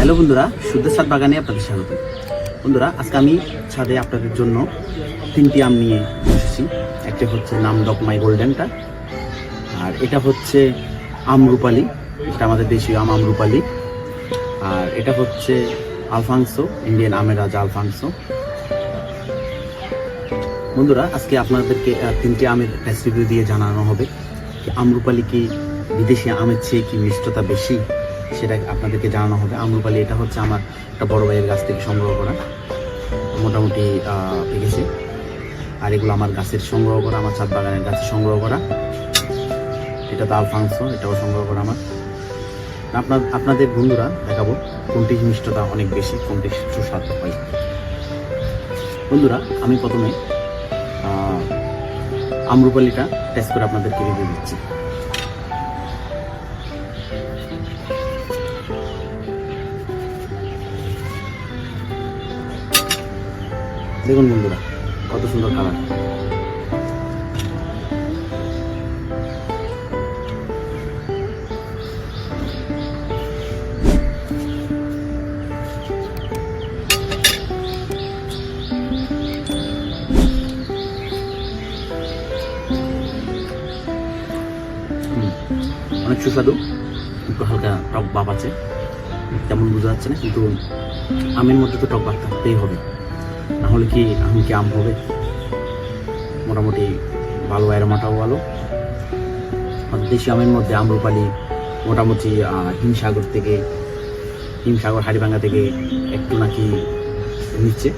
Hello বন্ধুরা, সুদের ছাদ বাগানে আপনাদের স্বাগত। বন্ধুরা, আজকে আমি ছাদে আপনাদের জন্য 3টি আম নিয়ে এসেছি। একটা হচ্ছে নাম ডকমাই গোল্ডেনটা, আর এটা হচ্ছে আমরুপালি, এটা আমাদের দেশীয় আম আমরুপালি। আর এটা হচ্ছে আলফাংসো, ইন্ডিয়ান আমের রাজা আলফাংসো। বন্ধুরা, আজকে আপনাদেরকে 3টি আমের টেস্ট রিভিউ দিয়ে জানানো হবে আমরুপালি কি বিদেশি আমের চেয়ে কি মিষ্টতা বেশি, সেটা আপনাদেরকে জানানো হবে। আমরুপালি এটা হচ্ছে আমার একটা বড় ভাইয়ের গাছ থেকে সংগ্রহ করা, মোটামুটি পেকেছে। আর এগুলো আমার গাছের সংগ্রহ করা, আমার ছাদ বাগানের গাছে সংগ্রহ করা। এটা তো আলফাংসো, এটাও সংগ্রহ করা আমার। আপনাদের বন্ধুরা দেখাবো কোনটি মিষ্টতা অনেক বেশি, কোনটি সুস্বাদু হয়। বন্ধুরা, আমি প্রথমে আমরুপালিটা টেস্ট করে আপনাদেরকে রিভিউ দিচ্ছি। দেখুন বন্ধুরা, কত সুন্দর কালার। অনেক সুস্বাদু, একটু হালকা টক ভাব আছে, তেমন বোঝা যাচ্ছে না, কিন্তু আমের মধ্যে তো টক ভাব থাকতেই হবে, না হলে কি আম হবে। মোটামুটি ভালো, অ্যারোমাটাও ভালো। দেশি আমের মধ্যে আমরুপালি মোটামুটি হিমসাগর হাড়িভাঙ্গা থেকে একটু নাকি নিচ্ছে,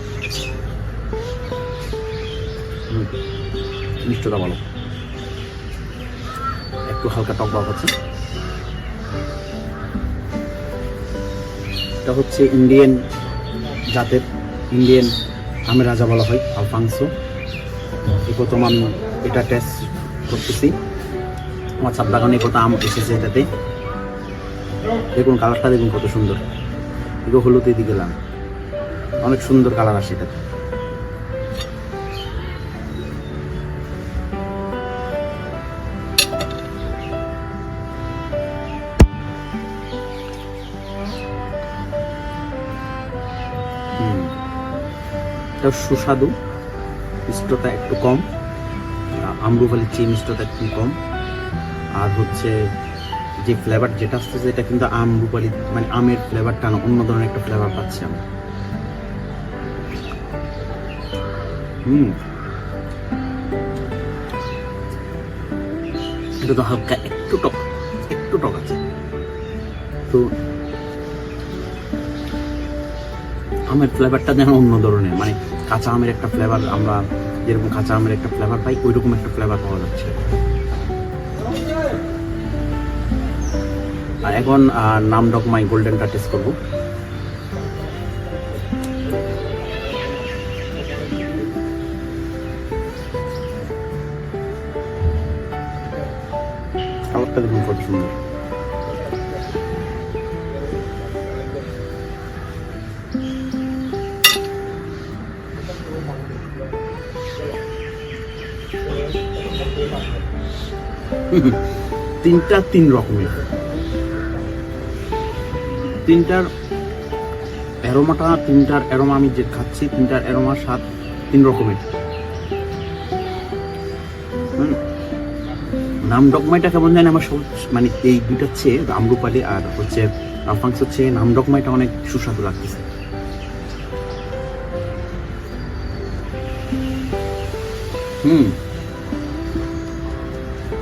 মিষ্টতা ভালো, একটু হালকা টক ভাব আছে। এটা হচ্ছে ইন্ডিয়ান জাতের, ইন্ডিয়ান আমের রাজা বলা হয় আলফাংসো। এই প্রথম আমি এটা টেস্ট করতেছি। আমার ছাদ বাগানে কত আম এসেছে এটাতে। দেখুন কালারটা, দেখুন কত সুন্দর। এগুলো হলুদ এদিকে গেলাম, অনেক সুন্দর কালার আসে এটাতে। এটা সুস্বাদু, মিষ্টতা একটু কম, আমরুপালির চেয়ে মিষ্টতা একটু কম। আর হচ্ছে যে ফ্লেভার যেটা আসতেছে, এটা কিন্তু আমরুপালি মানে আমের ফ্লেভারটা না, অন্য ধরনের একটা ফ্লেভার পাচ্ছি আমি। এটা তো হালকা একটু টক আছে। তো আমের ফ্লেভারটা যেন অন্য ধরনের, মানে কাঁচা আমের একটা ফ্লেভার, আমরা যেরকম কাঁচা আমের একটা ফ্লেভার পাই, ওই রকম একটা ফ্লেভার পাওয়া যাচ্ছে। আর এখন নাম ডকমাই গোল্ডেনটা টেস্ট করবো। কালারটা দেখুন কত সুন্দর। তিনটা তিন রকমের, তিনটার অ্যারোমা আমি যে খাচ্ছি, তিনটার অ্যারোমার স্বাদ 3 রকমের। নাম ডকমাইটা কেমন জানি আমার সব, মানে এই দুইটার চেয়ে আমরুপালি আর হচ্ছে আলফাংসোর চেয়ে নাম ডকমাইটা অনেক সুস্বাদু লাগতেছে।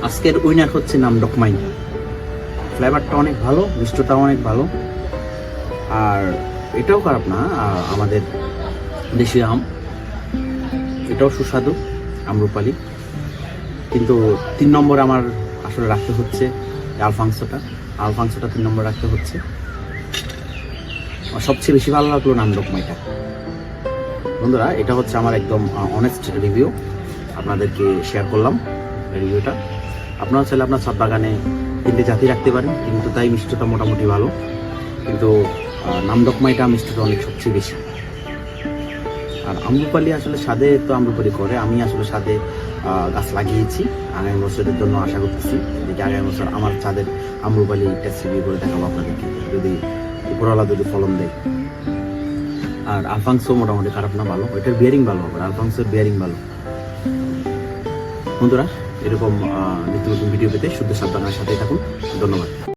আজকের উইনার হচ্ছে নাম ডকমাই। ফ্লেভারটা অনেক ভালো, মিষ্টতা অনেক ভালো, আর এটাও খারাপ না। আমাদের দেশীয় আম, এটাও সুস্বাদু আমরুপালি। কিন্তু 3 নম্বরে আমার আসলে রাখতে হচ্ছে আলফাংসোটা 3 নম্বর রাখতে হচ্ছে। সবচেয়ে বেশি ভালো লাগলো নাম ডকমাইটা। বন্ধুরা, এটা হচ্ছে আমার একদম অনেস্ট রিভিউ, আপনাদেরকে শেয়ার করলাম রিভিউটা। আপনারা চাইলে আপনার ছাদ বাগানে 3টে জাতি রাখতে পারেন, কিন্তু তাই মিষ্টতা মোটামুটি ভালো। কিন্তু নাম ডকমাইটা মিষ্টতা অনেক সবচেয়ে বেশি। আর আমরুপালি আসলে স্বাদে তো আমরুপালি করে, আমি আসলে স্বাদে গাছ লাগিয়েছি। আগামী বছরের জন্য আশা করতেছি যে আগামী বছর আমার ছাদের আমরুপালি টেস্ট রিভিউ করে দেখাবো আপনাদেরকে, যদি উপরওয়ালা যদি ফলন দেয়। আর আলফাংসো মোটামুটি খারাপ না, ভালো, ওইটার বিয়ারিং ভালো হবে, আলফাংসোর বিয়ারিং ভালো। বন্ধুরা, এরকম নিত্য নতুন ভিডিও পেতে শুদ্ধ সাবধানের সাথেই থাকুন। ধন্যবাদ।